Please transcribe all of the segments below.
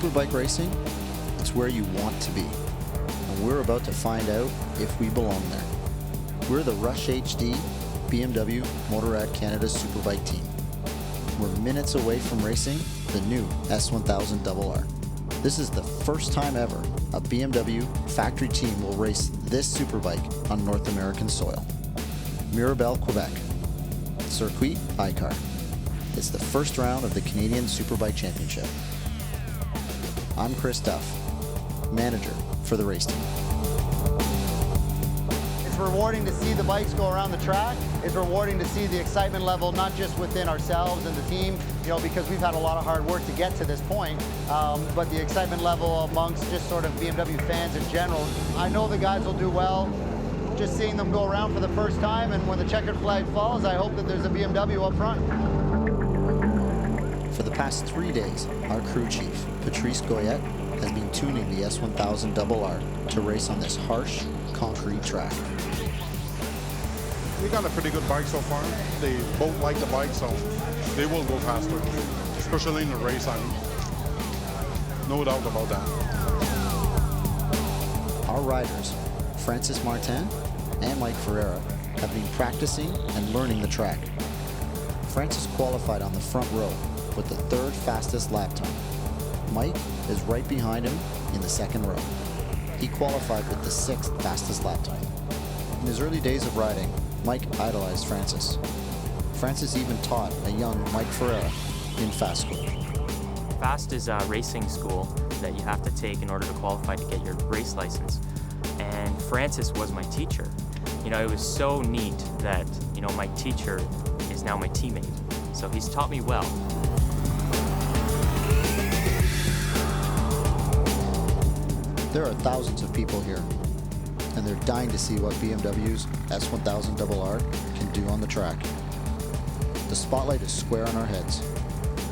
Superbike racing, it's where you want to be. And we're about to find out if we belong there. We're the Rush HD BMW Motorrad Canada Superbike Team. We're minutes away from racing the new S1000RR. This is the first time ever a BMW Factory Team will race this superbike on North American soil. Mirabel, Quebec. Circuit Icar. It's the first round of the Canadian Superbike Championship. I'm Chris Duff, manager for the race team. It's rewarding to see the bikes go around the track. It's rewarding to see the excitement level, not just within ourselves and the team, because we've had a lot of hard work to get to this point, but the excitement level amongst just sort of BMW fans in general. I know the guys will do well. Just seeing them go around for the first time, and when the checkered flag falls, I hope that there's a BMW up front. For the past 3 days, our crew chief, Patrice Goyette, has been tuning the S1000RR to race on this harsh, concrete track. We got a pretty good bike so far. They both like the bike, so they will go faster, especially in the race. No doubt about that. Our riders, Francis Martin and Mike Ferreira, have been practicing and learning the track. Francis qualified on the front row with the third fastest lap time. Mike is right behind him in the second row. He qualified with the sixth fastest lap time. In his early days of riding, Mike idolized Francis. Francis even taught a young Mike Ferreira in fast school. Fast is a racing school that you have to take in order to qualify to get your race license. And Francis was my teacher. It was so neat that, my teacher is now my teammate. So he's taught me well. There are thousands of people here, and they're dying to see what BMW's S1000RR can do on the track. The spotlight is square on our heads,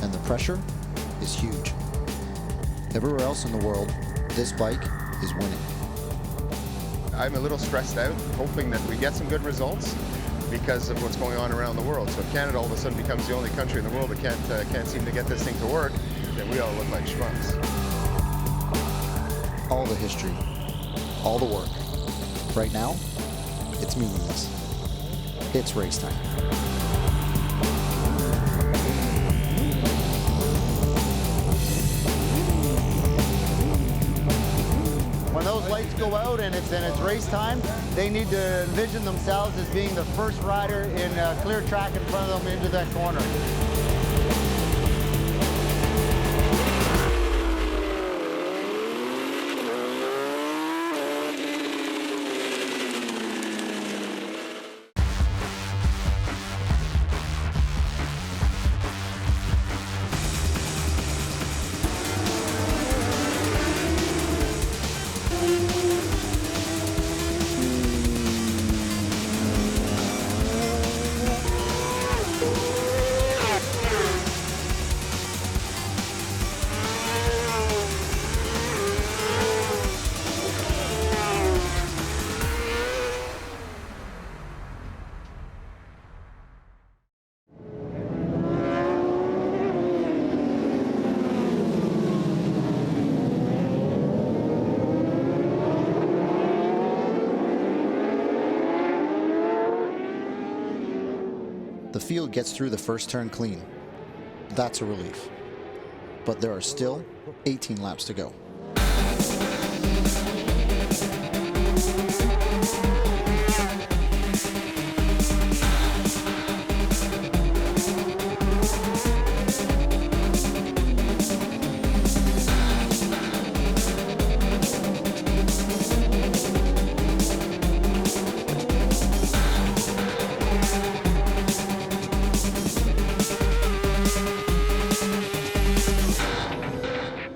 and the pressure is huge. Everywhere else in the world, this bike is winning. I'm a little stressed out, hoping that we get some good results because of what's going on around the world. So if Canada all of a sudden becomes the only country in the world that can't seem to get this thing to work, then we all look like schmucks. All the history, all the work. Right now, it's meaningless. It's race time. When those lights go out and it's race time, they need to envision themselves as being the first rider in a clear track in front of them into that corner. The field gets through the first turn clean. That's a relief. But there are still 18 laps to go.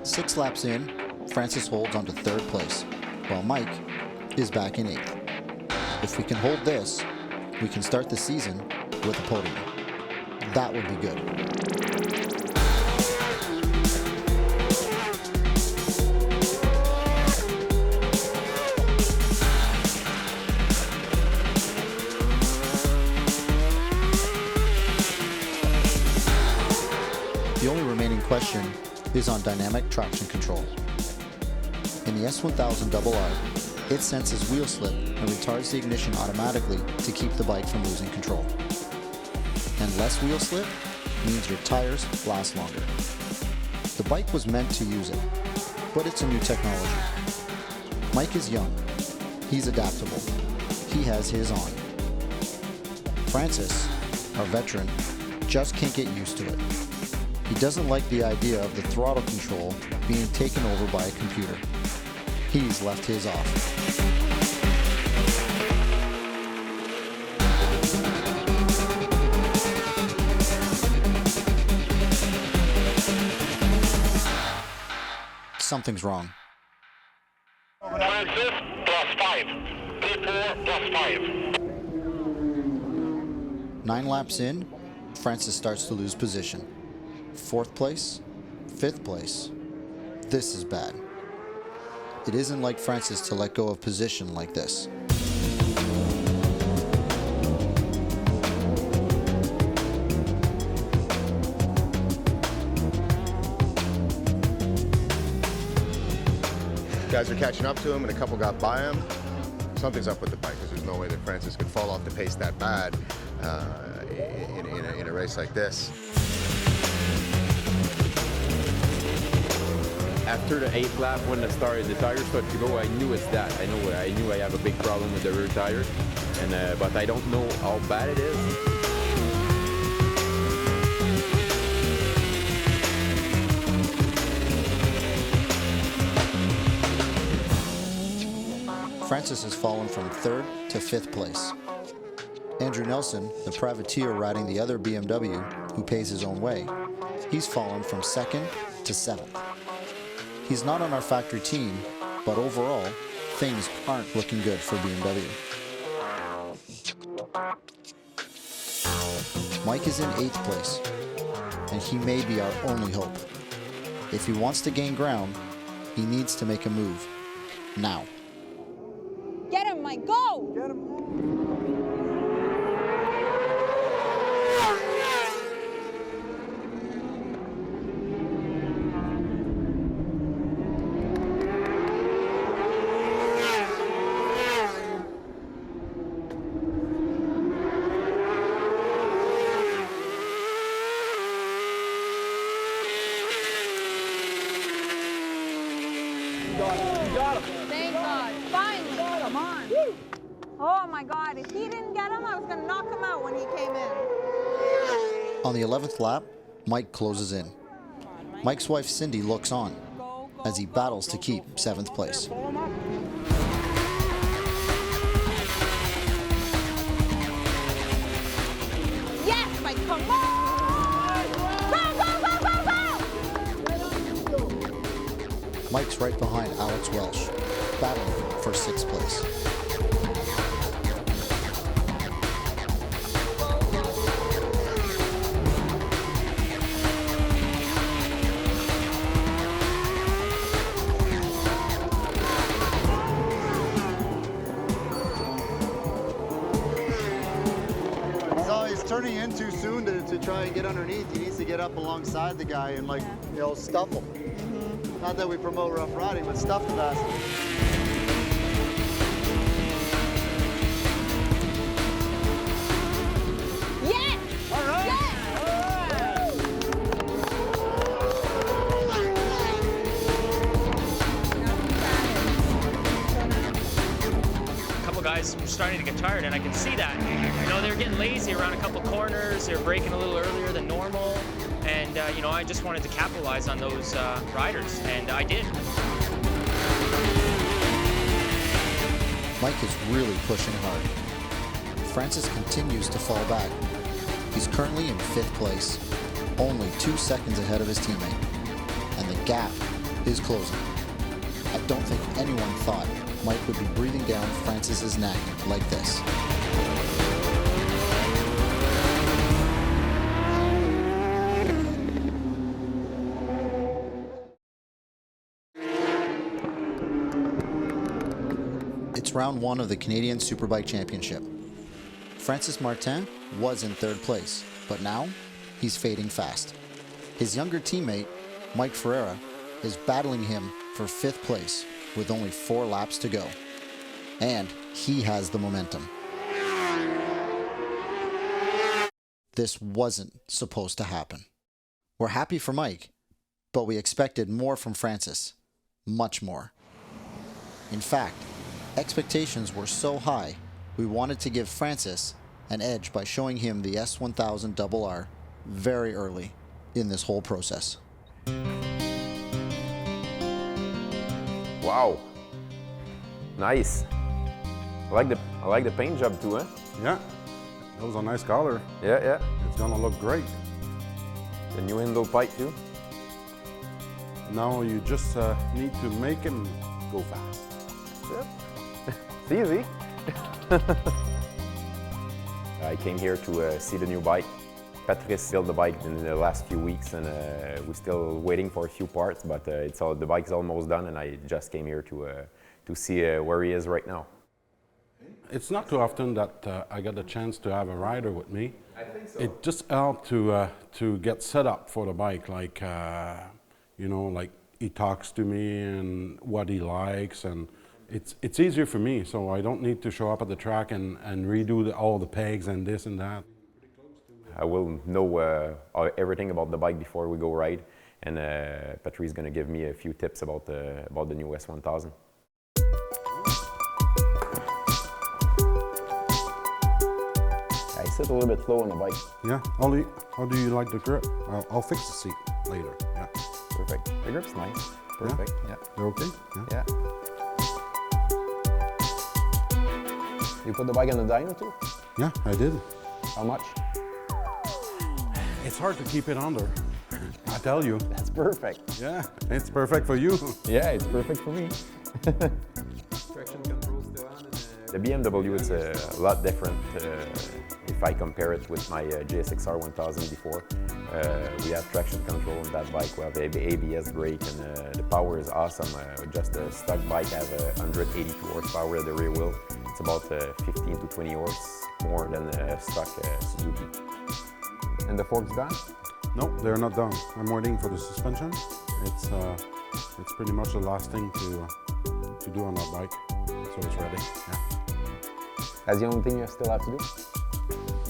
Six laps in, Francis holds on to third place, while Mike is back in eighth. If we can hold this, we can start the season with a podium. That would be good. The only remaining question is on dynamic traction control. In the S1000RR, it senses wheel slip and retards the ignition automatically to keep the bike from losing control. And less wheel slip means your tires last longer. The bike was meant to use it, but it's a new technology. Mike is young. He's adaptable. He has his on. Francis, our veteran, just can't get used to it. He doesn't like the idea of the throttle control being taken over by a computer. He's left his off. Something's wrong. Francis, +5. P4, +5. 9 laps in, Francis starts to lose position. 4th place, 5th place. This is bad. It isn't like Francis to let go of position like this. Guys are catching up to him, and a couple got by him. Something's up with the bike, because there's no way that Francis could fall off the pace that bad in a race like this. After the 8th lap, when the tires started to go, I knew it's that. I knew I have a big problem with the rear tire, and but I don't know how bad it is. Francis has fallen from 3rd to 5th place. Andrew Nelson, the privateer riding the other BMW, who pays his own way, he's fallen from 2nd to 7th. He's not on our factory team, but overall, things aren't looking good for BMW. Mike is in 8th place, and he may be our only hope. If he wants to gain ground, he needs to make a move, now. Get him, Mike, go! Get him. Thank God. Finally. Come on. Oh my God. If he didn't get him, I was going to knock him out when he came in. On the 11th lap, Mike closes in. Mike's wife Cindy looks on as he battles to keep 7th place. Yes, Mike, come on! Go, go, go, go, go! Mike's right behind Alex Welsh, battling for 6th place. He's turning in too soon to try and get underneath. He needs to get up alongside the guy and, like, you know, stuff him. Not that we promote rough riding, but stuff the bastard. Yes! All right. Yes! A couple guys were starting to get tired, and I can see that. You know, they're getting lazy around a couple corners. They're braking a little earlier than normal. And, you know, I just wanted to capitalize on those riders, and I did. Mike is really pushing hard. Francis continues to fall back. He's currently in 5th place, only 2 seconds ahead of his teammate. And the gap is closing. I don't think anyone thought Mike would be breathing down Francis's neck like this. It's round 1 of the Canadian Superbike Championship. Francis Martin was in 3rd place, but now he's fading fast. His younger teammate, Mike Ferreira, is battling him for 5th place with only 4 laps to go. And he has the momentum. This wasn't supposed to happen. We're happy for Mike, but we expected more from Francis. Much more. In fact, expectations were so high, we wanted to give Francis an edge by showing him the S1000RR very early in this whole process. Wow. Nice. I like the paint job too, huh? Yeah, that was a nice color. Yeah, yeah. It's gonna look great. The new handle pipe too. Now you just need to make him go fast. It's easy. I came here to see the new bike. Patrice built the bike in the last few weeks, and we're still waiting for a few parts, but the bike's almost done, and I just came here to see where he is right now. It's not too often that I get the chance to have a rider with me. I think so. It just helped to get set up for the bike, like you know, like he talks to me and what he likes, and it's easier for me, so I don't need to show up at the track and redo all the pegs and this and that. I will know everything about the bike before we go ride, and Patrice is going to give me a few tips about the new S1000. I sit a little bit low on the bike. Yeah, Ollie, how do you like the grip? I'll fix the seat later. Yeah. Perfect. The grip's nice. Perfect. Yeah. You're okay? Yeah. You put the bike on the dyno too? Yeah, I did. How much? It's hard to keep it under. I tell you. That's perfect. Yeah, it's perfect for you. Yeah, it's perfect for me. Traction control still on. The BMW is a lot different if I compare it with my GSX-R 1000 before. We have traction control on that bike, we have ABS brake, and the power is awesome. Just a stock bike has 182 horsepower at the rear wheel. It's about 15 to 20 horse more than a stock Suzuki. And the forks done? No, they're not done. I'm waiting for the suspension. It's pretty much the last thing to do on that bike, so it's ready. Yeah. That's the only thing you still have to do?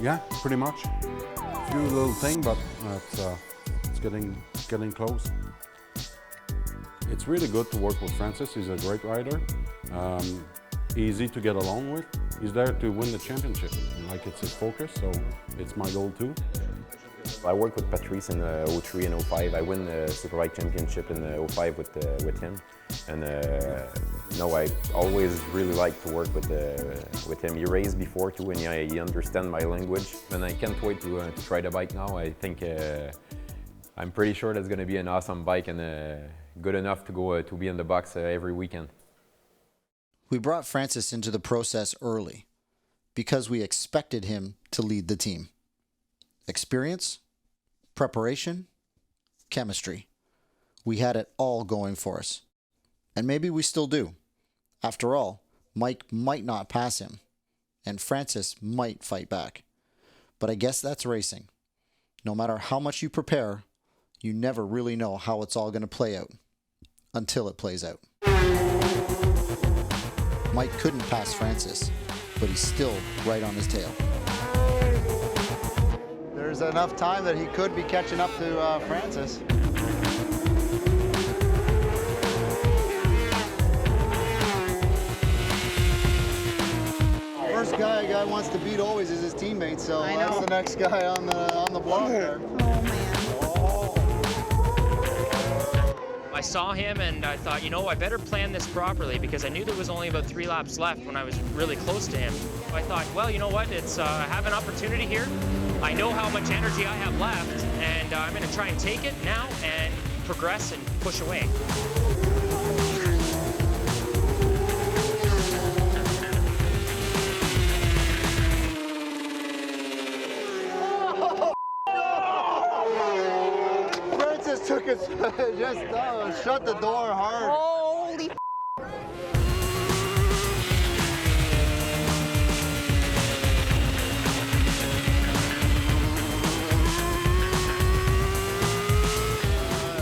Yeah, pretty much. A few little things, but it's getting close. It's really good to work with Francis. He's a great rider. Easy to get along with. He's there to win the championship. Like, it's his focus, so it's my goal too. I worked with Patrice in 03 and 05. I won the Superbike Championship in 05 with him. And no, I always really liked to work with him. He raced before too, and yeah, he understands my language. And I can't wait to try the bike now. I think I'm pretty sure that's going to be an awesome bike and good enough to go to be in the box every weekend. We brought Francis into the process early because we expected him to lead the team. Experience, preparation, chemistry. We had it all going for us. And maybe we still do. After all, Mike might not pass him, and Francis might fight back. But I guess that's racing. No matter how much you prepare, you never really know how it's all going to play out until it plays out. Mike couldn't pass Francis, but he's still right on his tail. There's enough time that he could be catching up to Francis. First guy a guy wants to beat always is his teammate, so that's the next guy on the block there. I saw him and I thought, you know, I better plan this properly because I knew there was only about 3 laps left when I was really close to him. I thought, well, you know what, I have an opportunity here. I know how much energy I have left, and I'm going to try and take it now and progress and push away. Francis took it, just shut the door hard. Holy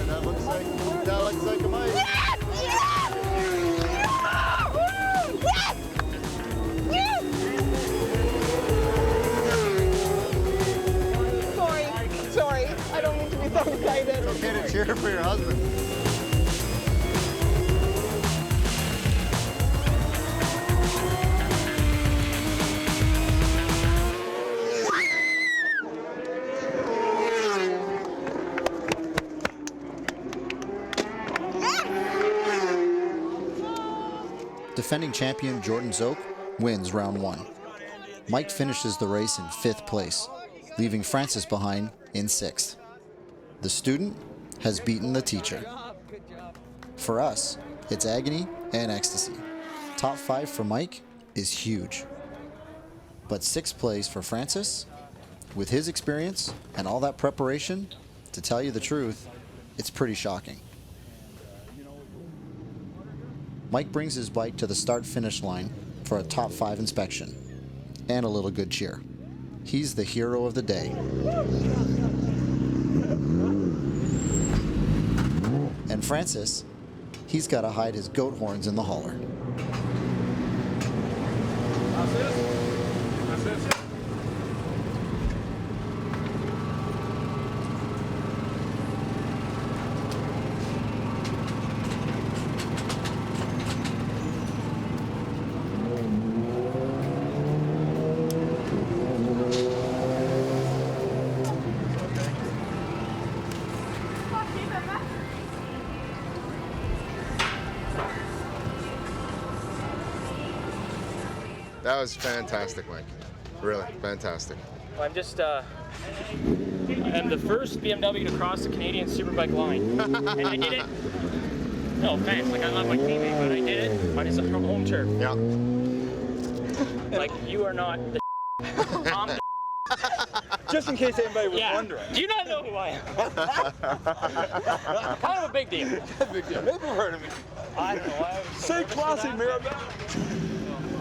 That looks like Cheer for your husband. Defending champion Jordan Zoke wins round 1. Mike finishes the race in 5th place, leaving Francis behind in 6th. The student has beaten the teacher. For us, it's agony and ecstasy. Top 5 for Mike is huge. But 6th place for Francis, with his experience and all that preparation, to tell you the truth, it's pretty shocking. Mike brings his bike to the start-finish line for a top 5 inspection and a little good cheer. He's the hero of the day. And Francis, he's got to hide his goat horns in the hauler. That was fantastic, Mike. Really, fantastic. I'm just, I'm the first BMW to cross the Canadian Superbike line. And I did it, no offense, like I love my teammate, but I did it on his home turf. Yeah. Like, you are not the I'm the Just in case anybody was yeah. wondering. Do you not know who I am? Kind of a big deal. Big deal. Maybe you've heard of me. I don't know. Say classy, Mirabel.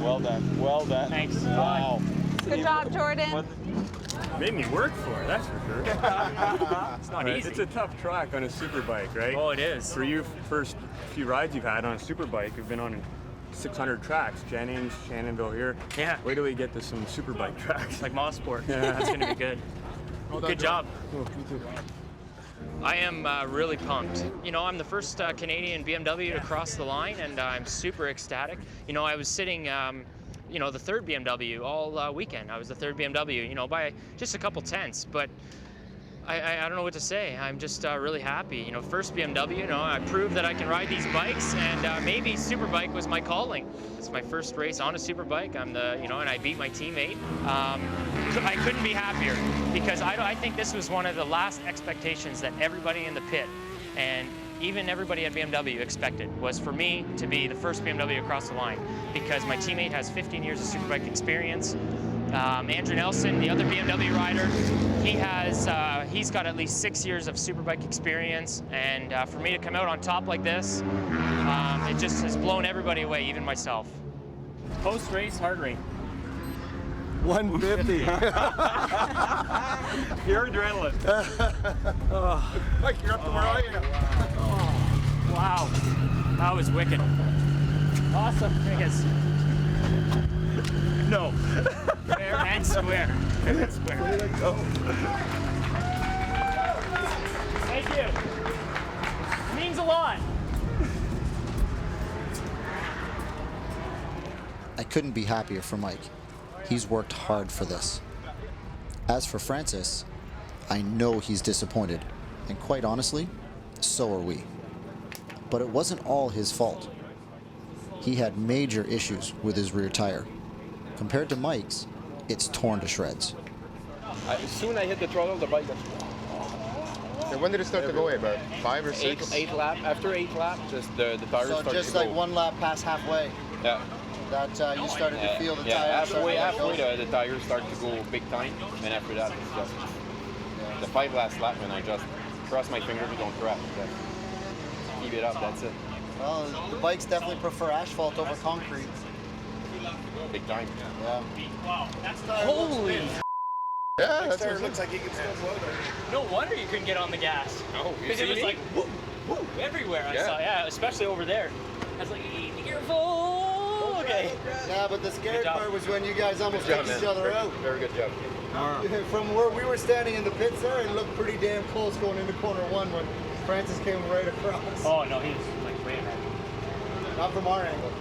Well done. Well done. Thanks. Wow. Good job, Jordan. Made me work for it, that's for sure. It's not easy. It's a tough track on a superbike, right? Oh, it is. For you, first few rides you've had on a superbike, you've been on 600 tracks. Jennings, Shannonville here. Yeah. Wait till we get to some superbike tracks. Like Mossport. Yeah. That's going to be good. Good job. Oh, me too. I am really pumped. You know, I'm the first Canadian BMW to cross the line, and I'm super ecstatic. You know, I was sitting, you know, the third BMW all weekend. I was the third BMW, you know, by just a couple tenths, but I don't know what to say. I'm just really happy. You know, first BMW, you know, I proved that I can ride these bikes, and maybe Superbike was my calling. It's my first race on a Superbike. I'm the, you know, and I beat my teammate. I couldn't be happier because I think this was one of the last expectations that everybody in the pit and even everybody at BMW expected was for me to be the first BMW across the line because my teammate has 15 years of Superbike experience. Andrew Nelson, the other BMW rider, he's got at least 6 years of Superbike experience, and for me to come out on top like this, it just has blown everybody away, even myself. Post-race heart rate. 150. Pure adrenaline. Mike, you're up to where I am. Wow, that was wicked. Awesome, I guess. No. Fair and square. Fair and square. Way to go. Thank you. It means a lot. I couldn't be happier for Mike. He's worked hard for this. As for Francis, I know he's disappointed, and quite honestly, so are we. But it wasn't all his fault. He had major issues with his rear tire. Compared to Mike's, it's torn to shreds. As soon as I hit the throttle, the bike got... And when did it start to go away? About 5 or 6? Eight lap. After 8 laps, just the tires So started just to like go. one lap past halfway, Yeah. that you started to feel the Yeah, tires. halfway the tires start to go big time, and after that, it's just the 5 last lap when I just cross my fingers and don't crash. Keep it up, that's it. Well, the bikes definitely prefer asphalt over concrete. Big time. Yeah. Holy. Yeah, that's Tire what looks like he can still blow there. No wonder you couldn't get on the gas. Oh, Because it was like whoop, whoop, everywhere. I saw, yeah, especially over there. I was like, be careful. Okay. Yeah, but the scary Good job. part was when you guys almost Good job, took each man. other out. Very good job. From where we were standing in the pits there, it looked pretty damn close going into corner one when Francis came right across. Oh no, he's like way ahead. Not from our angle.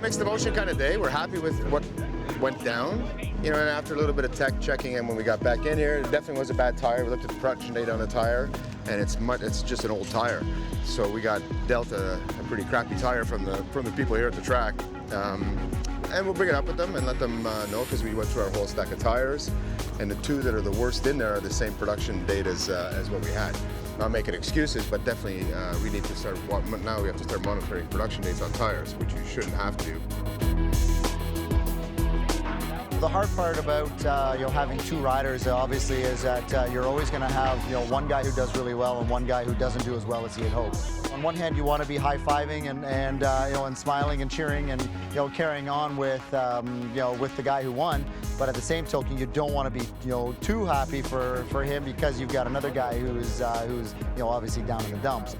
Mixed emotion kind of day. We're happy with what went down. You know, and after a little bit of tech checking in when we got back in here, it definitely was a bad tire. We looked at the production date on the tire, and it's just an old tire. So we got dealt a pretty crappy tire from the people here at the track. And we'll bring it up with them and let them know, because we went through our whole stack of tires, and the two that are the worst in there are the same production date as what we had. Not making excuses, but definitely we need to start, now we have to start monitoring production dates on tires, which you shouldn't have to. The hard part about having two riders obviously is that you're always going to have one guy who does really well and one guy who doesn't do as well as he had hoped. On one hand, you want to be high-fiving and smiling and cheering and carrying on with with the guy who won, but at the same token, you don't want to be too happy for him, because you've got another guy who's obviously down in the dumps.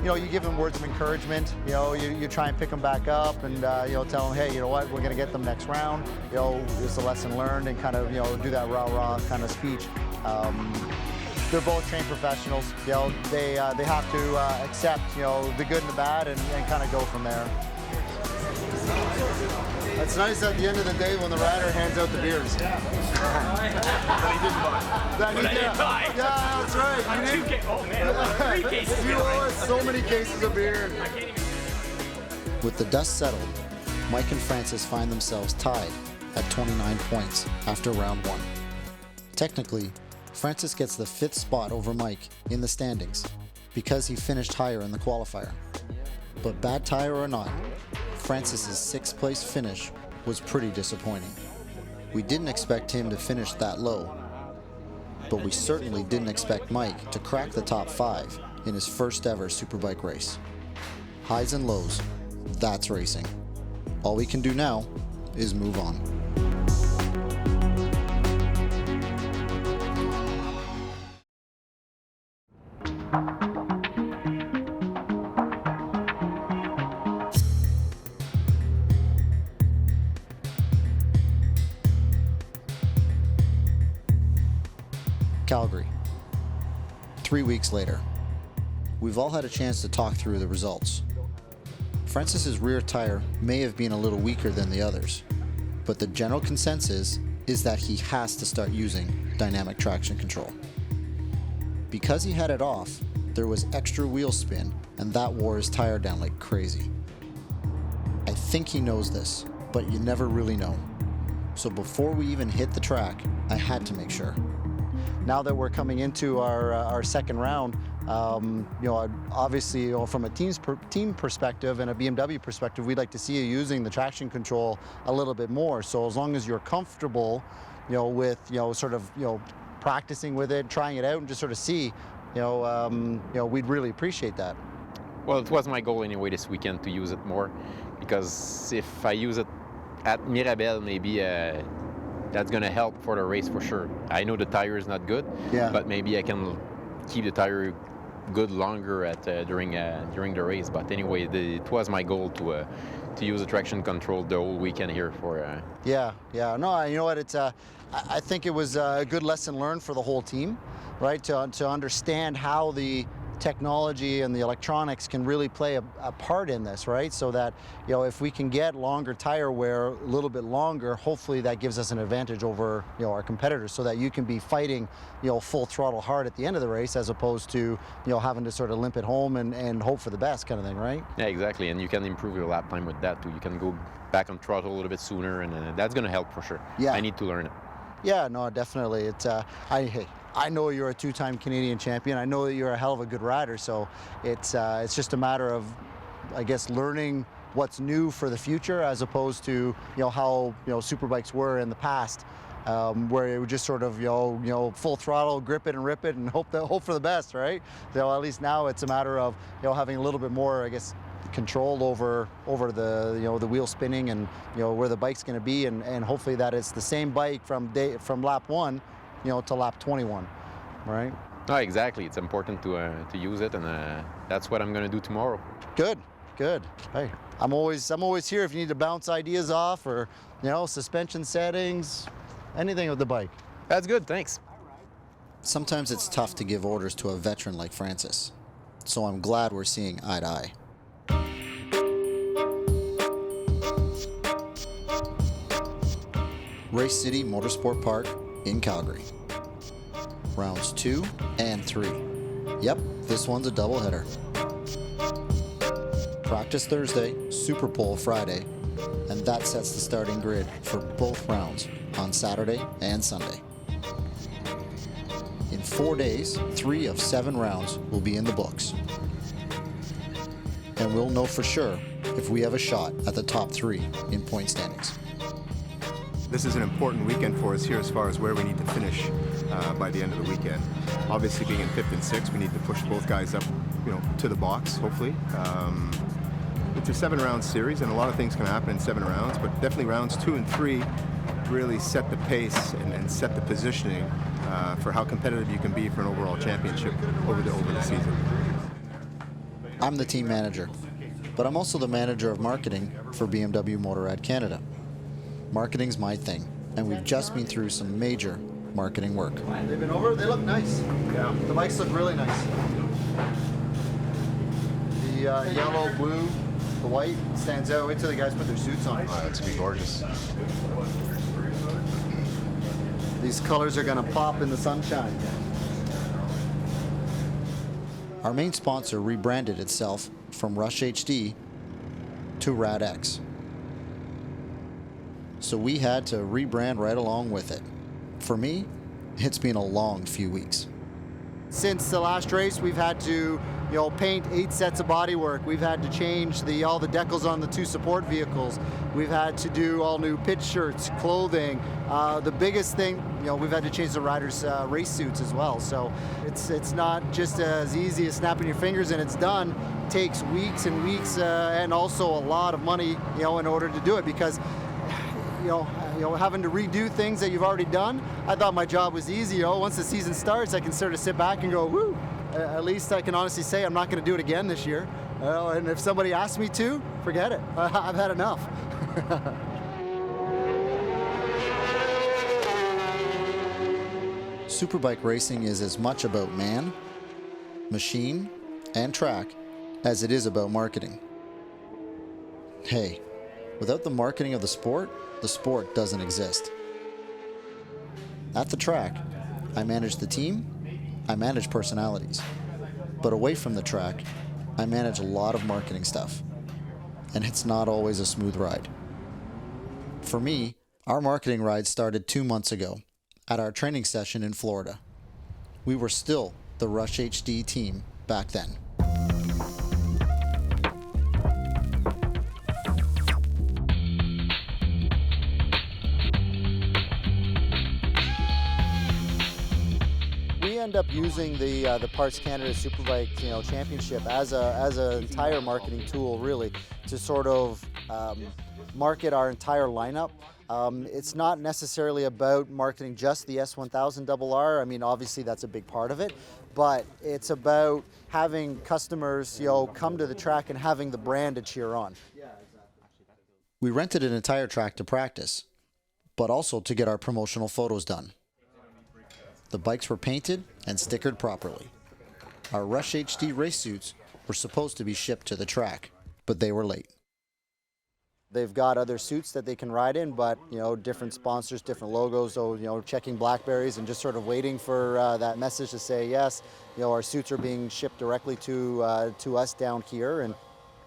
You give them words of encouragement. You try and pick them back up, and tell them, hey, you know what, we're going to get them next round. It's a lesson learned, and kind of do that rah-rah kind of speech. They're both trained professionals. They have to accept the good and the bad, and kind of go from there. It's nice at the end of the day when the rider hands out the beers. But he didn't buy. Yeah, that's right. Oh man, 3 cases. You owe us so many cases of beer. With the dust settled, Mike and Francis find themselves tied at 29 points after round 1. Technically, Francis gets the 5th spot over Mike in the standings because he finished higher in the qualifier. But bad tire or not, Francis's 6th place finish was pretty disappointing. We didn't expect him to finish that low, but we certainly didn't expect Mike to crack the top 5 in his first ever Superbike race. Highs and lows, that's racing. All we can do now is move on. Calgary. 3 weeks later. We've all had a chance to talk through the results. Francis's rear tire may have been a little weaker than the others, but the general consensus is that he has to start using dynamic traction control. Because he had it off, there was extra wheel spin, and that wore his tire down like crazy. I think he knows this, but you never really know. So before we even hit the track, I had to make sure. Now that we're coming into our second round, obviously, from a team perspective and a BMW perspective, we'd like to see you using the traction control a little bit more. So as long as you're comfortable, with sort of practicing with it, trying it out, and just sort of see, we'd really appreciate that. Well, it was my goal anyway this weekend to use it more, because if I use it at Mirabel, maybe that's going to help for the race for sure. I know the tire is not good, but maybe I can keep the tire good longer during the race. But anyway, it was my goal to use the traction control the whole weekend here for. No, you know what? It's I think it was a good lesson learned for the whole team, right? To understand how the technology and the electronics can really play a part in this, right? So that, if we can get longer tire wear a little bit longer, hopefully that gives us an advantage over, our competitors, so that you can be fighting, full throttle hard at the end of the race, as opposed to, having to sort of limp it home and hope for the best kind of thing, right? Yeah, exactly. And you can improve your lap time with that too. You can go back on throttle a little bit sooner, and that's going to help for sure. Yeah. I need to learn it. Yeah, no, definitely. It's I know you're a 2-time Canadian champion. I know that you're a hell of a good rider. So it's just a matter of, I guess, learning what's new for the future, as opposed to how superbikes were in the past, where it would just sort of full throttle, grip it and rip it, and hope for the best, right? So at least now it's a matter of having a little bit more, I guess, control over the the wheel spinning and where the bike's going to be, and hopefully that it's the same bike from lap 1 to lap 21, right? No, exactly. It's important to use it, and that's what I'm going to do tomorrow. Good. Hey, I'm always here if you need to bounce ideas off, or suspension settings, anything with the bike. That's good, thanks. Sometimes it's tough to give orders to a veteran like Francis, so I'm glad we're seeing eye to eye. Race City Motorsport Park in Calgary. Rounds 2 and 3. Yep, this one's a doubleheader. Practice Thursday, Super Pole Friday, and that sets the starting grid for both rounds on Saturday and Sunday. In 4 days, 3 of 7 rounds will be in the books. And we'll know for sure if we have a shot at the top 3 in point standings. This is an important weekend for us here as far as where we need to finish by the end of the weekend. Obviously, being in 5th and 6th, we need to push both guys up, to the box, hopefully. It's a 7-round series, and a lot of things can happen in 7 rounds, but definitely rounds 2 and 3 really set the pace and set the positioning for how competitive you can be for an overall championship over the season. I'm the team manager, but I'm also the manager of marketing for BMW Motorrad Canada. Marketing's my thing, and we've just been through some major marketing work. They've been over, they look nice. Yeah. The bikes look really nice. The yellow, blue, the white stands out. Wait till the guys put their suits on. Oh, it's gonna be gorgeous. These colors are gonna pop in the sunshine. Our main sponsor rebranded itself from Rush HD to RadX. So we had to rebrand right along with it. For me, it's been a long few weeks. Since the last race, we've had to, paint 8 sets of bodywork. We've had to change all the decals on the 2 support vehicles. We've had to do all new pitch shirts, clothing. The biggest thing, we've had to change the riders' race suits as well. So it's not just as easy as snapping your fingers and it's done. It takes weeks and weeks, and also a lot of money, in order to do it, because having to redo things that you've already done. I thought my job was easy. Once the season starts, I can sort of sit back and go, woo. At least I can honestly say I'm not going to do it again this year. And if somebody asks me to, forget it. I've had enough. Superbike racing is as much about man, machine, and track as it is about marketing. Hey, without the marketing of the sport doesn't exist. At the track, I manage the team, I manage personalities. But away from the track, I manage a lot of marketing stuff. And it's not always a smooth ride. For me, our marketing ride started 2 months ago at our training session in Florida. We were still the Rush HD team back then. End up using the Parts Canada Superbike Championship as an entire marketing tool, really, to sort of market our entire lineup. It's not necessarily about marketing just the S1000RR. I mean, obviously that's a big part of it, but it's about having customers come to the track and having the brand to cheer on. We rented an entire track to practice, but also to get our promotional photos done. The bikes were painted and stickered properly. Our Rush HD race suits were supposed to be shipped to the track, but they were late. They've got other suits that they can ride in, but different sponsors, different logos, so checking Blackberries and just sort of waiting for that message to say yes, our suits are being shipped directly to us down here. And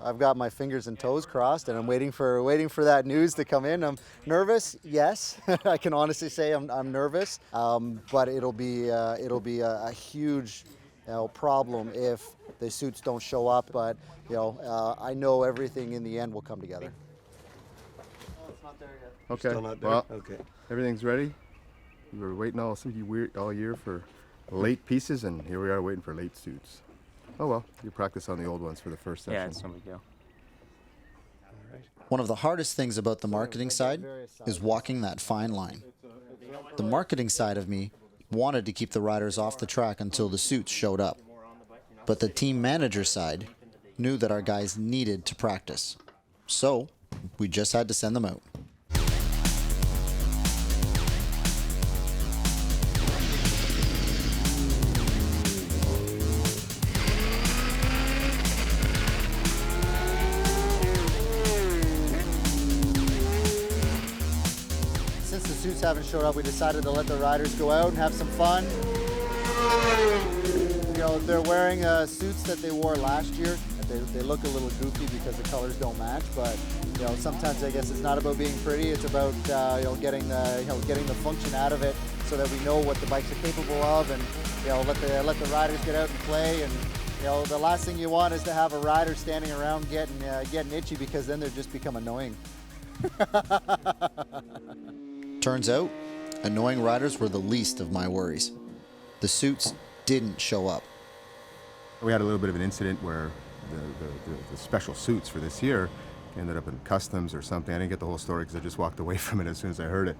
I've got my fingers and toes crossed, and I'm waiting for that news to come in. I'm nervous, yes. I can honestly say I'm nervous, but it'll be a huge problem if the suits don't show up. But I know everything in the end will come together. Oh, it's not there yet. Okay. Still not there? Well, okay. Everything's ready. We were waiting all year for late pieces, and here we are waiting for late suits. Oh well, you practice on the old ones for the first session. Yeah, it's no big deal. One of the hardest things about the marketing side is walking that fine line. The marketing side of me wanted to keep the riders off the track until the suits showed up. But the team manager side knew that our guys needed to practice. So we just had to send them out. suits haven't showed up, we decided to let the riders go out and have some fun. You know, they're wearing suits that they wore last year. They look a little goofy because the colors don't match, but you know, sometimes I guess it's not about being pretty. It's about you know, getting the function out of it, so that we know what the bikes are capable of, and you know, let the riders get out and play. And you know, the last thing you want is to have a rider standing around getting itchy, because then they just become annoying. Turns out, annoying riders were the least of my worries. The suits didn't show up. We had a little bit of an incident where the special suits for this year ended up in customs or something. I didn't get the whole story because I just walked away from it as soon as I heard it.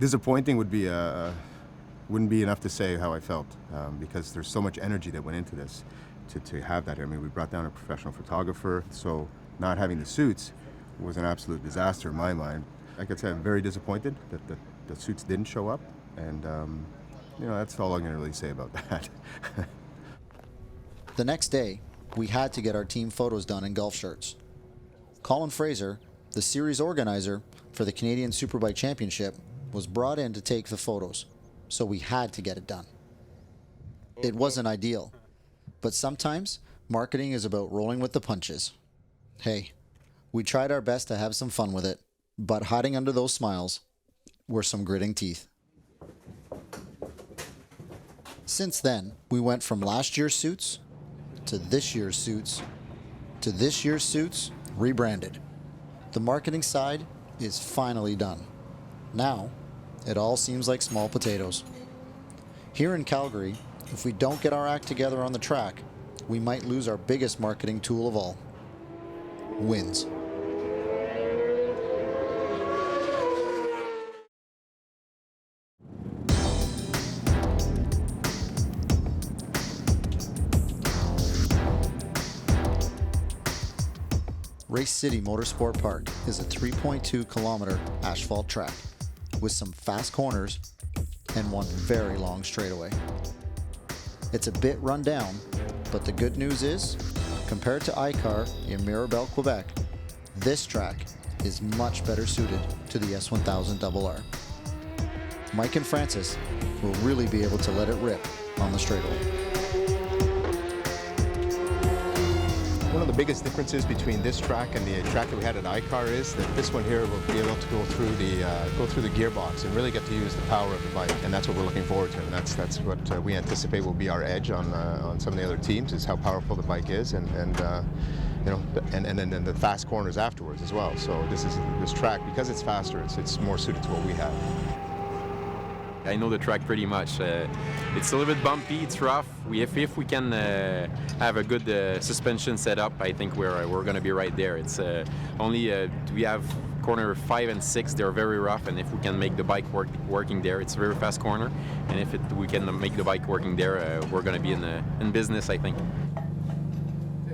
Disappointing wouldn't be enough to say how I felt, because there's so much energy that went into this to have that. I mean, we brought down a professional photographer, so not having the suits was an absolute disaster in my mind. Like I said, I'm very disappointed that the suits didn't show up, and you know, that's all I'm going to really say about that. The next day, we had to get our team photos done in golf shirts. Colin Fraser, the series organizer for the Canadian Superbike Championship, was brought in to take the photos, so we had to get it done. It wasn't ideal, but sometimes marketing is about rolling with the punches. Hey, we tried our best to have some fun with it, but hiding under those smiles were some gritting teeth. Since then, we went from last year's suits to this year's suits to this year's suits rebranded. The marketing side is finally done. Now, it all seems like small potatoes. Here in Calgary, if we don't get our act together on the track, we might lose our biggest marketing tool of all: wins. Race City Motorsport Park is a 3.2 kilometer asphalt track with some fast corners and one very long straightaway. It's a bit run down, but the good news is, compared to Icar in Mirabel, Quebec, this track is much better suited to the S1000RR. Mike and Francis will really be able to let it rip on the straightaway. One of the biggest differences between this track and the track that we had at Icar is that this one here will be able to go through the gearbox and really get to use the power of the bike, and that's what we're looking forward to. And that's what we anticipate will be our edge on some of the other teams, is how powerful the bike is, and you know, and then the fast corners afterwards as well. So this track, because it's faster, it's more suited to what we have. I know the track pretty much. It's a little bit bumpy, it's rough. If we can have a good suspension setup, I think we're going to be right there. It's only we have corner 5 and 6, they're very rough, and if we can make the bike working there, it's a very fast corner. And if we can make the bike working there, we're going to be in business, I think.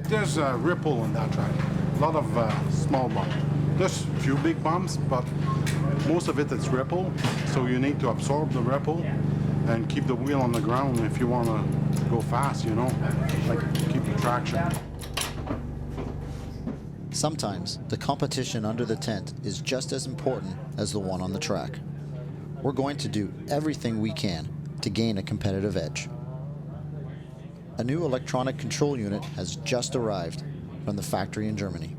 There's a ripple on that track. A lot of small bumps. There's a few big bumps, but most of it is ripple, so you need to absorb the ripple and keep the wheel on the ground if you want to go fast, you know, like keep the traction. Sometimes the competition under the tent is just as important as the one on the track. We're going to do everything we can to gain a competitive edge. A new electronic control unit has just arrived from the factory in Germany.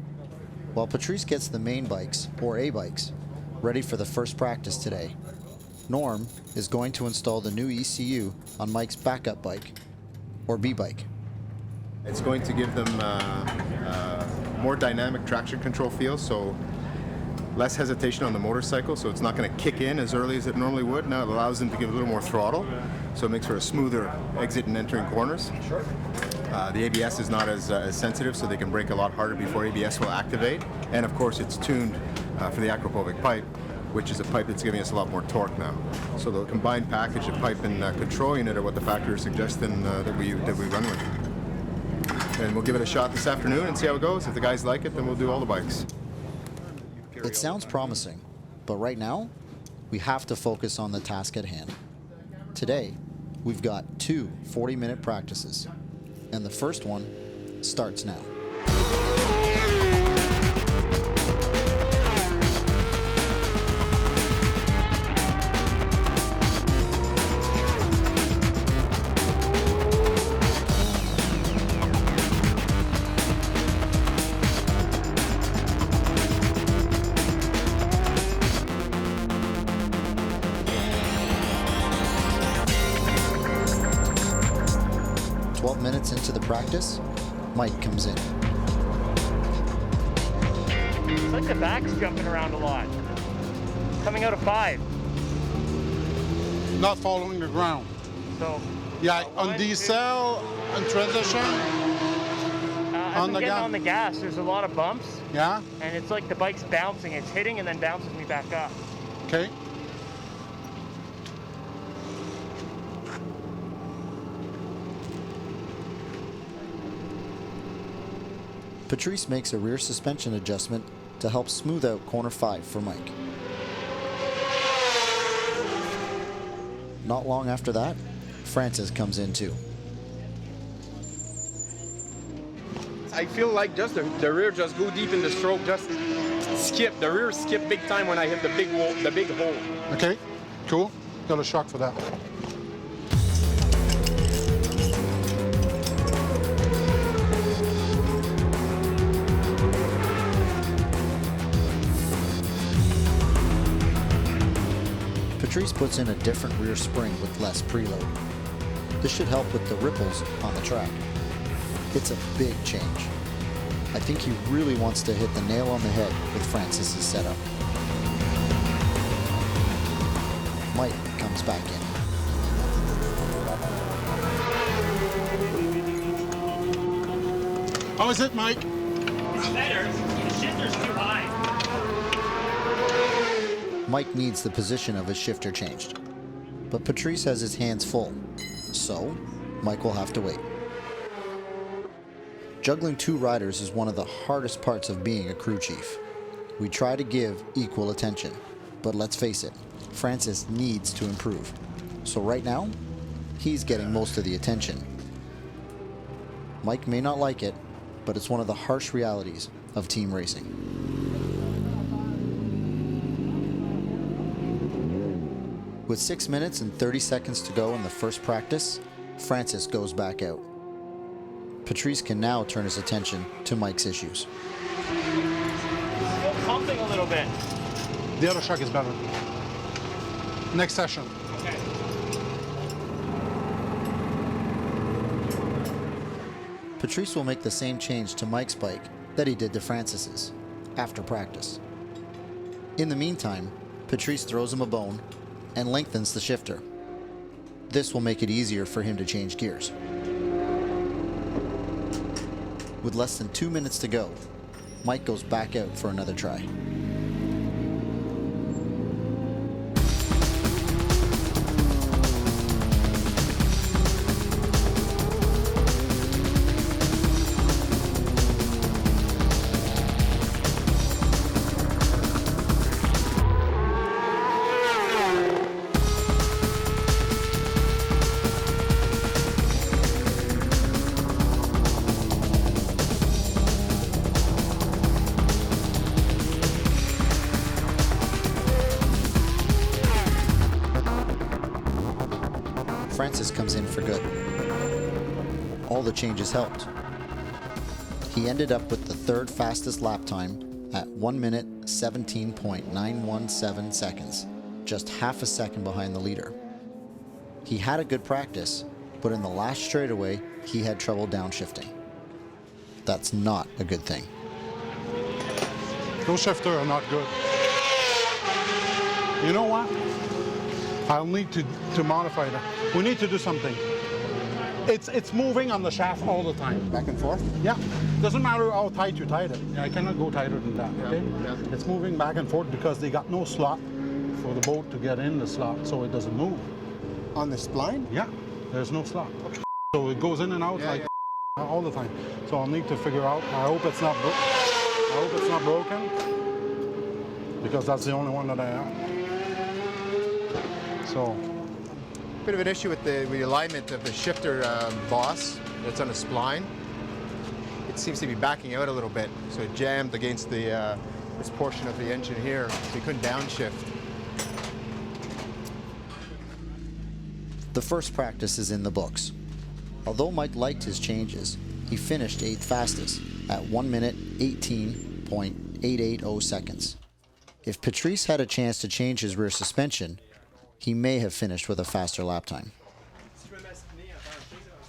While Patrice gets the main bikes, or A-bikes, ready for the first practice today, Norm is going to install the new ECU on Mike's backup bike, or B-bike. It's going to give them more dynamic traction control feel, so less hesitation on the motorcycle, so it's not going to kick in as early as it normally would. Now it allows them to give a little more throttle, so it makes for a smoother exit and entering corners. The ABS is not as sensitive, so they can brake a lot harder before ABS will activate. And of course it's tuned for the acropovic pipe, which is a pipe that's giving us a lot more torque now. So the combined package of pipe and control unit are what the factory is suggesting that we run with. And we'll give it a shot this afternoon and see how it goes. If the guys like it, then we'll do all the bikes. It sounds promising, but right now, we have to focus on the task at hand. Today, we've got 2 40-minute practices, and the first one starts now. practice, Mike comes in. It's like the back's jumping around a lot. Coming out of 5. Not following the ground. So Yeah, on diesel and transition. as I'm getting on the gas, there's a lot of bumps. Yeah. And it's like the bike's bouncing. It's hitting and then bounces me back up. Okay. Patrice makes a rear suspension adjustment to help smooth out corner 5 for Mike. Not long after that, Francis comes in too. I feel like just the rear just go deep in the stroke, just skip. The rear skip big time when I hit the big hole. Okay, cool. Got a shock for that. Patrice puts in a different rear spring with less preload. This should help with the ripples on the track. It's a big change. I think he really wants to hit the nail on the head with Francis's setup. Mike comes back in. How is it, Mike? Better. The shifter's too high. Mike needs the position of his shifter changed. But Patrice has his hands full, so Mike will have to wait. Juggling 2 riders is one of the hardest parts of being a crew chief. We try to give equal attention, but let's face it, Francis needs to improve. So right now, he's getting most of the attention. Mike may not like it, but it's one of the harsh realities of team racing. With 6 minutes and 30 seconds to go in the first practice, Francis goes back out. Patrice can now turn his attention to Mike's issues. Still pumping a little bit. The other shock is better. Next session. Okay. Patrice will make the same change to Mike's bike that he did to Francis's after practice. In the meantime, Patrice throws him a bone and lengthens the shifter. This will make it easier for him to change gears. With less than 2 minutes to go, Mike goes back out for another try. Francis comes in for good. All the changes helped. He ended up with the 3rd fastest lap time at 1 minute 17.917 seconds, just half a second behind the leader. He had a good practice, but in the last straightaway, he had trouble downshifting. That's not a good thing. Those shifters are not good. You know what? I'll need to modify that. We need to do something. It's moving on the shaft all the time. Back and forth? Yeah. Doesn't matter how tight you tied it. I cannot go tighter than that, okay? Yeah. It's moving back and forth because they got no slot for the boat to get in the slot, so it doesn't move. On the spline? Yeah, there's no slot. So it goes in and out all the time. So I'll need to figure out. I hope it's not broken, because that's the only one that I have. So, Bit of an issue with the alignment of the shifter boss that's on the spline. It seems to be backing out a little bit, so it jammed against the this portion of the engine here, so you couldn't downshift. The first practice is in the books. Although Mike liked his changes, he finished 8th fastest at 1 minute 18.880 seconds. If Patrice had a chance to change his rear suspension, he may have finished with a faster lap time.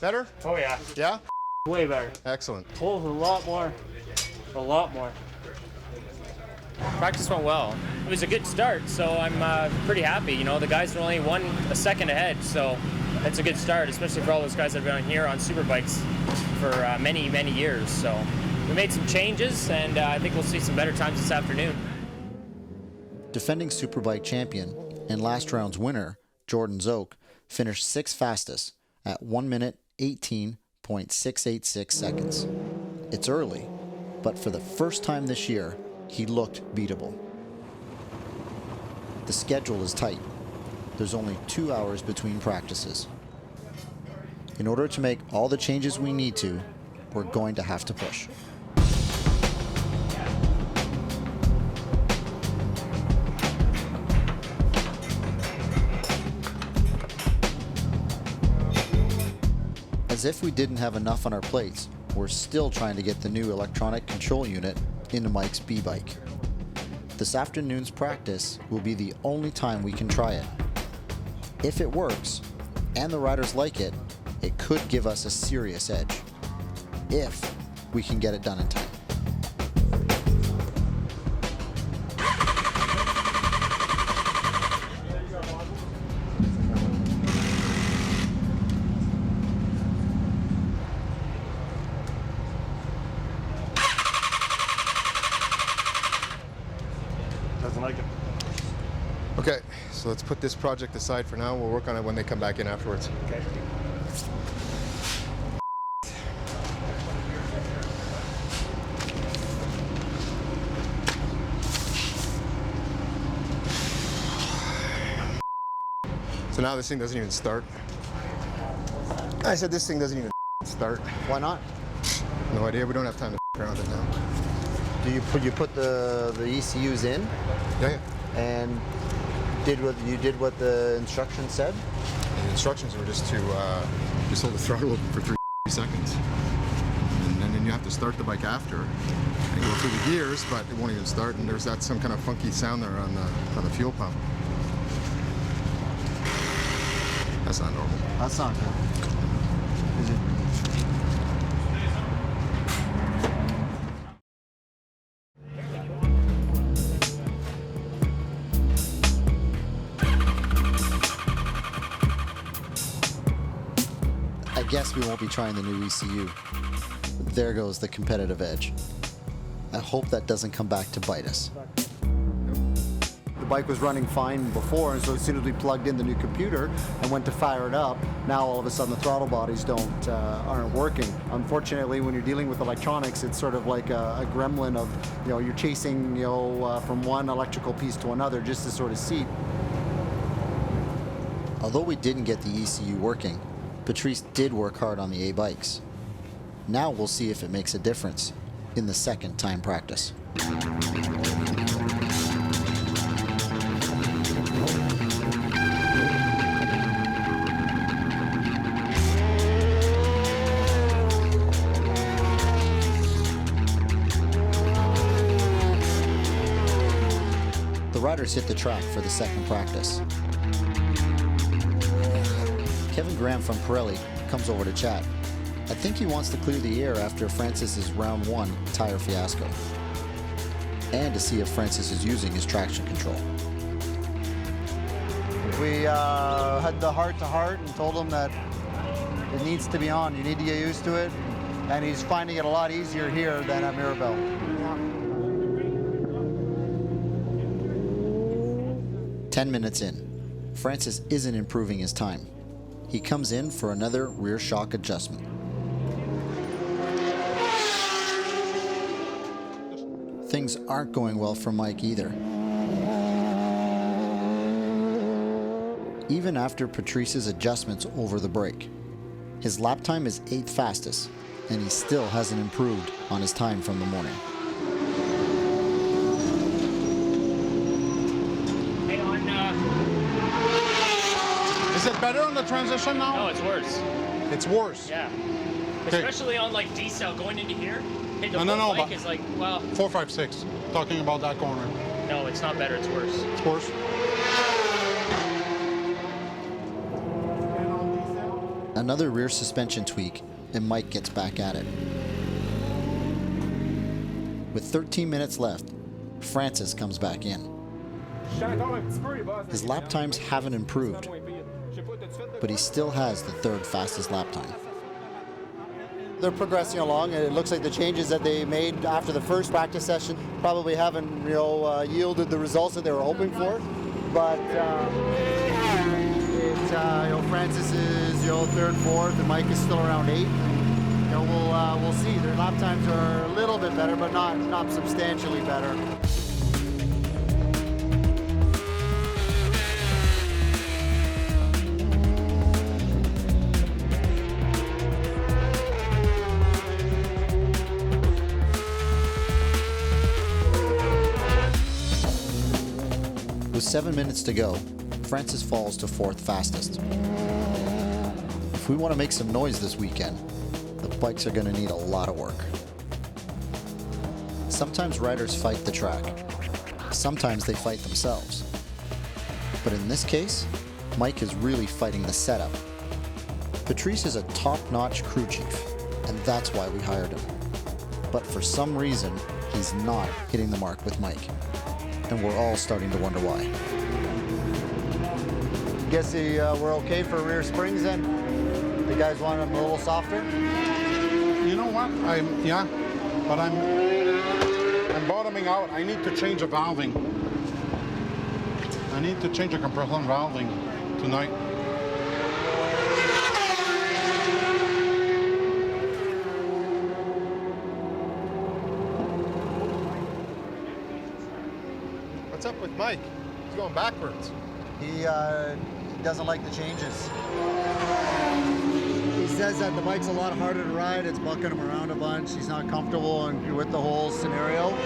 Better? Oh yeah. Yeah? Way better. Excellent. Pulls a lot more. A lot more. Practice went well. It was a good start, so I'm pretty happy. You know, the guys were only a second ahead, so that's a good start, especially for all those guys that have been here on Superbikes for many, many years. So we made some changes, and I think we'll see some better times this afternoon. Defending Superbike champion and last round's winner, Jordan Zoke, finished 6th fastest at 1 minute 18.686 seconds. It's early, but for the first time this year, he looked beatable. The schedule is tight. There's only 2 hours between practices. In order to make all the changes we need to, we're going to have to push. As if we didn't have enough on our plates, we're still trying to get the new electronic control unit into Mike's B-bike. This afternoon's practice will be the only time we can try it. If it works, and the riders like it, it could give us a serious edge. If we can get it done in time. Doesn't like it. Okay, so let's put this project aside for now. We'll work on it when they come back in afterwards. Okay. So now this thing doesn't even start. I said this thing doesn't even start. Why not? No idea. We don't have time to around it now. Do you put the ECUs in Yeah. and did what the instructions said? The instructions were just to just hold the throttle open for 3 seconds, and then you have to start the bike after and go through the gears, but it won't even start. And there's some kind of funky sound there on the fuel pump. That's not normal. That's not good. Is it? I guess we won't be trying the new ECU. There goes the competitive edge. I hope that doesn't come back to bite us. The bike was running fine before, and so as soon as we plugged in the new computer and went to fire it up, now all of a sudden the throttle bodies aren't working. Unfortunately, when you're dealing with electronics, it's sort of like a gremlin of, you're chasing, from one electrical piece to another just to sort of see. Although we didn't get the ECU working, Patrice did work hard on the A bikes. Now we'll see if it makes a difference in the second time practice. The riders hit the track for the second practice. Kevin Graham from Pirelli comes over to chat. I think he wants to clear the air after Francis's round 1 tire fiasco, and to see if Francis is using his traction control. We had the heart-to-heart and told him that it needs to be on. You need to get used to it, and he's finding it a lot easier here than at Mirabel. 10 minutes in, Francis isn't improving his time. He comes in for another rear shock adjustment. Things aren't going well for Mike either. Even after Patrice's adjustments over the break, his lap time is 8th fastest, and he still hasn't improved on his time from the morning. Hey, Is it better on the transition now? no, it's worse. It's worse. Yeah. Okay. Especially on like decel going into here. Hey, the No, whole bike but- is like, well, 4, 5, 6. Talking about that corner. no, it's not better, it's worse. It's worse. Another rear suspension tweak and Mike gets back at it. With 13 minutes left, Francis comes back in. His lap times haven't improved, but he still has the third fastest lap time. They're progressing along, and it looks like the changes that they made after the first practice session probably haven't, yielded the results that they were hoping for. But Francis is, third, fourth, and Mike is still around eighth. We'll see. Their lap times are a little bit better, but not substantially better. With 7 minutes to go, Francis falls to fourth fastest. If we want to make some noise this weekend, the bikes are going to need a lot of work. Sometimes riders fight the track. Sometimes they fight themselves. But in this case, Mike is really fighting the setup. Patrice is a top-notch crew chief, and that's why we hired him. But for some reason, he's not hitting the mark with Mike. And we're all starting to wonder why. Guess we're okay for rear springs then? The guys want them a little softer? You know what? But I'm bottoming out. I need to change the valving. I need to change the compression valving tonight. What's up with Mike? He's going backwards. He doesn't like the changes. He says that the bike's a lot harder to ride. It's bucking him around a bunch. He's not comfortable with the whole scenario.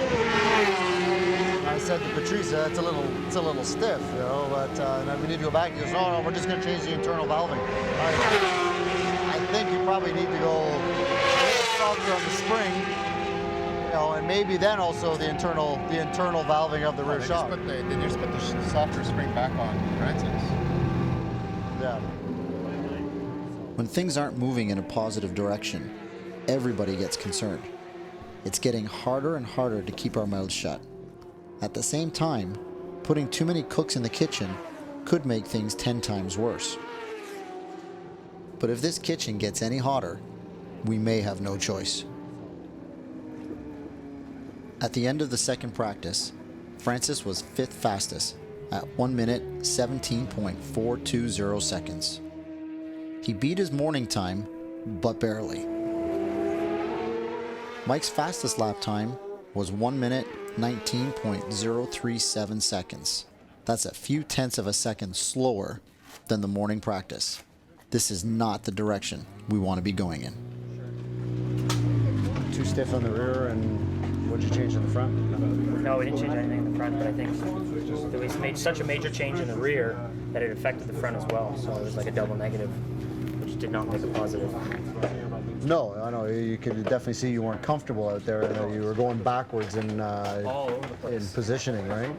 I said to Patrice, it's a little stiff, But and then we need to go back. He goes, no, we're just going to change the internal valving. I think you probably need to go a little softer on the spring. And maybe then also the internal valving of the rear shock. They just put the softer spring back on Francis. Yeah. When things aren't moving in a positive direction, everybody gets concerned. It's getting harder and harder to keep our mouths shut. At the same time, putting too many cooks in the kitchen could make things 10 times worse. But if this kitchen gets any hotter, we may have no choice. At the end of the second practice, Francis was fifth fastest at 1 minute 17.420 seconds. He beat his morning time, but barely. Mike's fastest lap time was 1 minute 19.037 seconds. That's a few tenths of a second slower than the morning practice. This is not the direction we want to be going in. Too stiff on the rear, and what'd you change in the front? No, we didn't change anything in the front, but I think we made such a major change in the rear that it affected the front as well. So it was like a double negative, which did not make a positive. No, I know. You could definitely see you weren't comfortable out there. You were going backwards in positioning, right?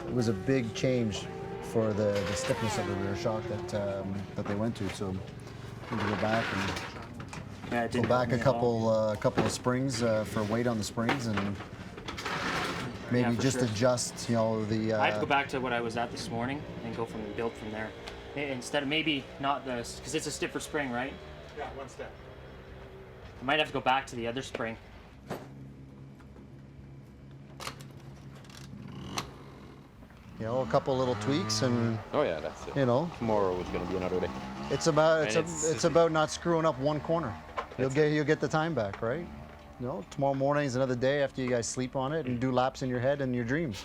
It was a big change for the stiffness of the rear shock that they went to. So we had to go back and go back a couple of springs for weight on the springs, and maybe just adjust. I had to go back to what I was at this morning and go build from there. Instead of maybe not because it's a stiffer spring, right? Yeah, one step. I might have to go back to the other spring. A couple little tweaks, and oh yeah, that's it. Tomorrow is going to be another day. It's about not screwing up one corner. You'll get the time back, right? Tomorrow morning is another day after you guys sleep on it and do laps in your head and your dreams.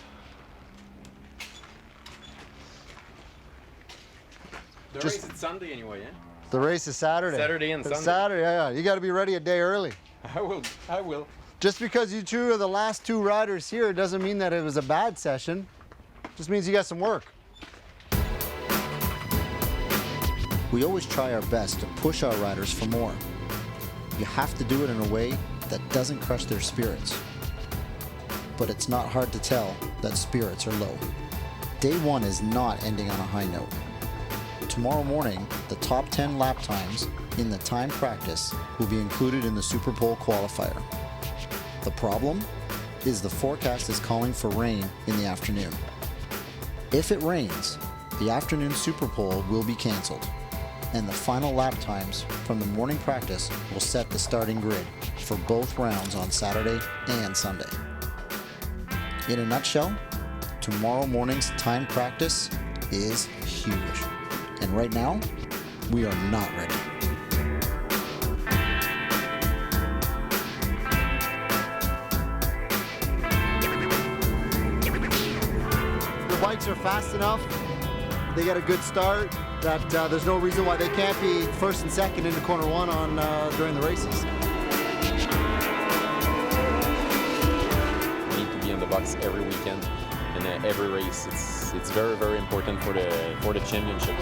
The race is Sunday anyway, yeah? The race is Saturday. Saturday and Sunday. Saturday, yeah. You got to be ready a day early. I will. Just because you two are the last two riders here doesn't mean that it was a bad session. Just means you got some work. We always try our best to push our riders for more. You have to do it in a way that doesn't crush their spirits. But it's not hard to tell that spirits are low. Day one is not ending on a high note. Tomorrow morning, the top 10 lap times in the time practice will be included in the Super Pole qualifier. The problem is the forecast is calling for rain in the afternoon. If it rains, the afternoon Super Pole will be cancelled, and the final lap times from the morning practice will set the starting grid for both rounds on Saturday and Sunday. In a nutshell, tomorrow morning's time practice is huge, and right now, we are not ready. The bikes are fast enough, they get a good start, that there's no reason why they can't be first and second into corner one on during the races. We need to be on the box every weekend and every race. It's very, very important for the championship.